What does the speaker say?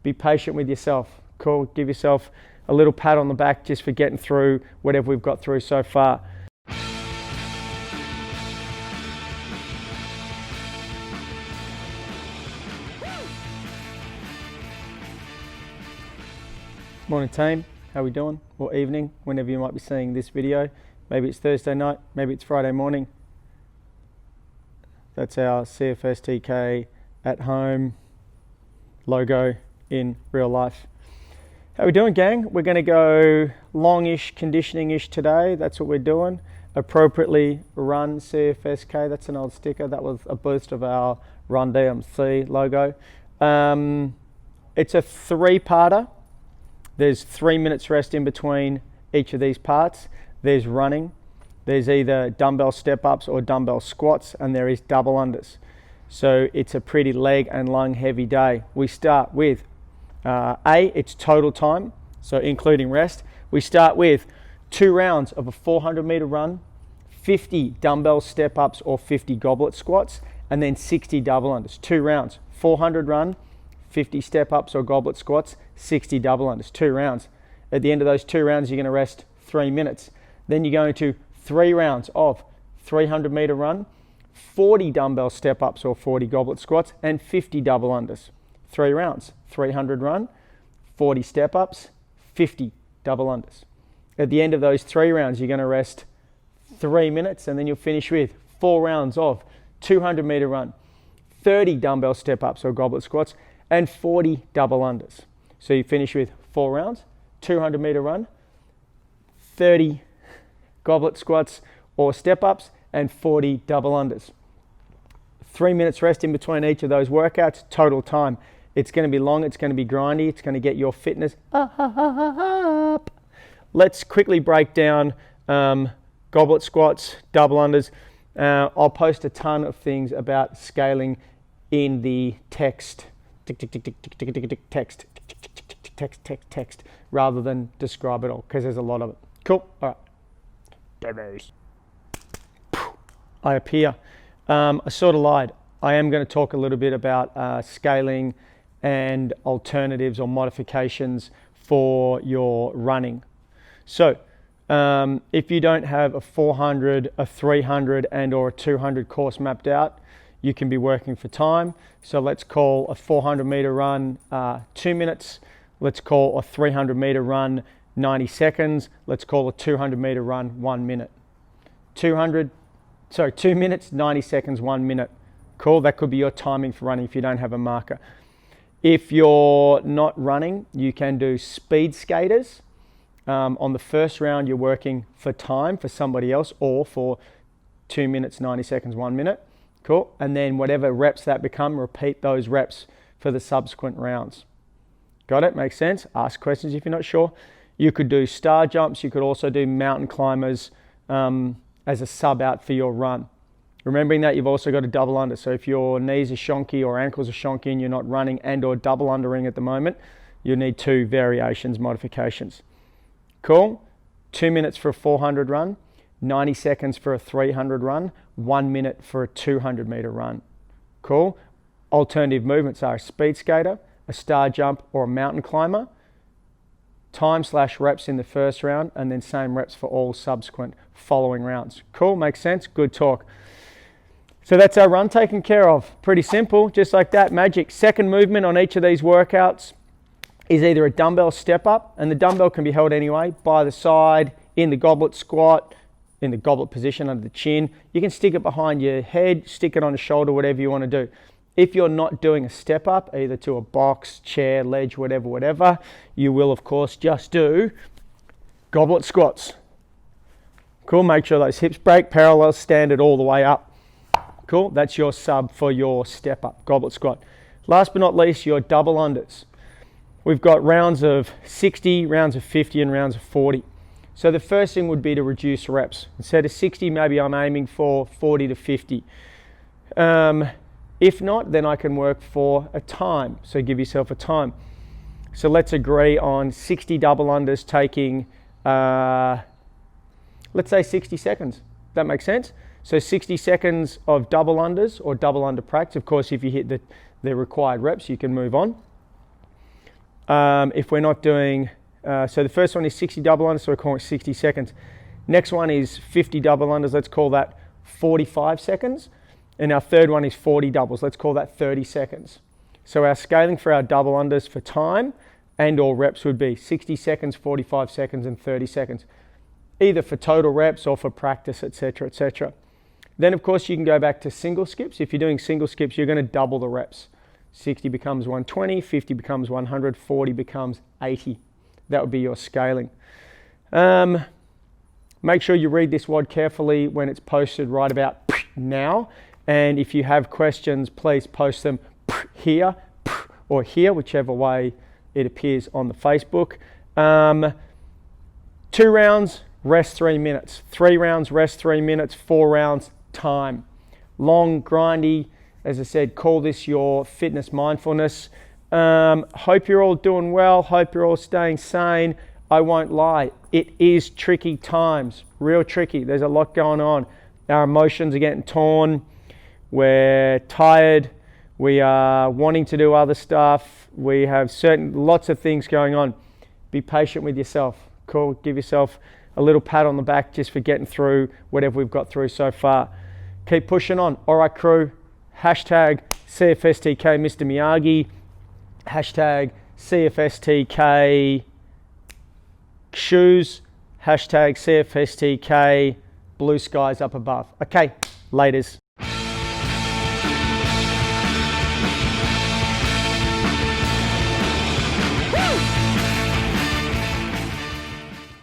Be patient with yourself. Cool. Give yourself a little pat on the back just for getting through whatever we've got through so far. Morning team, how we doing? Or evening, whenever you might be seeing this video. Maybe it's Thursday night, maybe it's Friday morning. That's our Cfstk at home logo in real life. How we doing, gang? We're gonna go longish, conditioning-ish today. That's what we're doing. Appropriately run Cfstk, that's an old sticker. That was a boost of our Run DMC logo. It's a three-parter. There's 3 minutes rest in between each of these parts. There's running. There's either dumbbell step-ups or dumbbell squats, and there is double unders. So it's a pretty leg and lung heavy day. We start with, it's total time, so including rest. We start with 2 rounds of a 400 meter run, 50 dumbbell step-ups or 50 goblet squats, and then 60 double unders. 2 rounds, 400 run, 50 step-ups or goblet squats, 60 double unders, 2 rounds. At the end of those 2 rounds, you're gonna rest 3 minutes. Then you're going to 3 rounds of 300 meter run, 40 dumbbell step-ups or 40 goblet squats, and 50 double unders. 3 rounds, 300 run, 40 step-ups, 50 double unders. At the end of those 3 rounds, you're gonna rest 3 minutes, and then you'll finish with 4 rounds of 200 meter run, 30 dumbbell step-ups or goblet squats, and 40 double unders. So you finish with 4 rounds, 200 meter run, 30 goblet squats or step-ups, and 40 double unders. 3 minutes rest in between each of those workouts, total time. It's gonna be long, it's gonna be grindy, it's gonna get your fitness up. Let's quickly break down goblet squats, double unders. I'll post a ton of things about scaling in the text, text, rather than describe it all, because there's a lot of it. Cool, all right. Demos. I appear. I sort of lied. I am going to talk a little bit about scaling and alternatives or modifications for your running. So if you don't have a 400, a 300 and or a 200 course mapped out, you can be working for time. So let's call a 400 meter run 2 minutes. Let's call a 300 meter run 90 seconds. Let's call a 200 meter run 1 minute. 2 minutes, 90 seconds, 1 minute. Cool, that could be your timing for running if you don't have a marker. If you're not running, you can do speed skaters. On the first round, you're working for time for somebody else or for 2 minutes, 90 seconds, 1 minute. Cool, and then whatever reps that become, repeat those reps for the subsequent rounds. Got it? Makes sense? Ask questions if you're not sure. You could do star jumps. You could also do mountain climbers as a sub out for your run. Remembering that you've also got a double under. So if your knees are shonky or ankles are shonky and you're not running and or double undering at the moment, you'll need 2 variations, modifications. Cool. 2 minutes for a 400 run, 90 seconds for a 300 run, 1 minute for a 200 meter run. Cool. Alternative movements are a speed skater, a star jump, or a mountain climber. Time/reps in the first round, and then same reps for all subsequent following rounds. Cool, makes sense, good talk. So that's our run taken care of. Pretty simple, just like that, magic. Second movement on each of these workouts is either a dumbbell step up, and the dumbbell can be held anyway, by the side, in the goblet squat, in the goblet position under the chin. You can stick it behind your head, stick it on the shoulder, whatever you want to do. If you're not doing a step up, either to a box, chair, ledge, whatever, you will of course just do goblet squats. Cool, make sure those hips break, parallel, standard all the way up. Cool, that's your sub for your step up, goblet squat. Last but not least, your double unders. We've got rounds of 60, rounds of 50, and rounds of 40. So the first thing would be to reduce reps. Instead of 60, maybe I'm aiming for 40 to 50. If not, then I can work for a time. So give yourself a time. So let's agree on 60 double unders taking, let's say 60 seconds. That makes sense? So 60 seconds of double unders or double under practice. Of course, if you hit the required reps, you can move on. if we're not doing, so the first one is 60 double unders, so we're calling it 60 seconds. Next one is 50 double unders, let's call that 45 seconds. And our third one is 40 doubles, let's call that 30 seconds. So our scaling for our double unders for time and or reps would be 60 seconds, 45 seconds, and 30 seconds, either for total reps or for practice, etc., etc. Then of course you can go back to single skips. If you're doing single skips, you're going to double the reps. 60 becomes 120, 50 becomes 100, 40 becomes 80. That would be your scaling. Make sure you read this WOD carefully when it's posted right about now. And if you have questions, please post them here or here, whichever way it appears on the Facebook. 2 rounds, rest 3 minutes. 3 rounds, rest 3 minutes. 4 rounds, time. Long, grindy. As I said, call this your fitness mindfulness. Hope you're all doing well. Hope you're all staying sane. I won't lie, it is tricky times, real tricky. There's a lot going on. Our emotions are getting torn. We're tired. We are wanting to do other stuff. We have lots of things going on. Be patient with yourself. Cool. Give yourself a little pat on the back just for getting through whatever we've got through so far. Keep pushing on. All right, crew. Hashtag Cfstk Mr. Miyagi. Hashtag Cfstk shoes. Hashtag Cfstk blue skies up above. Okay, laters.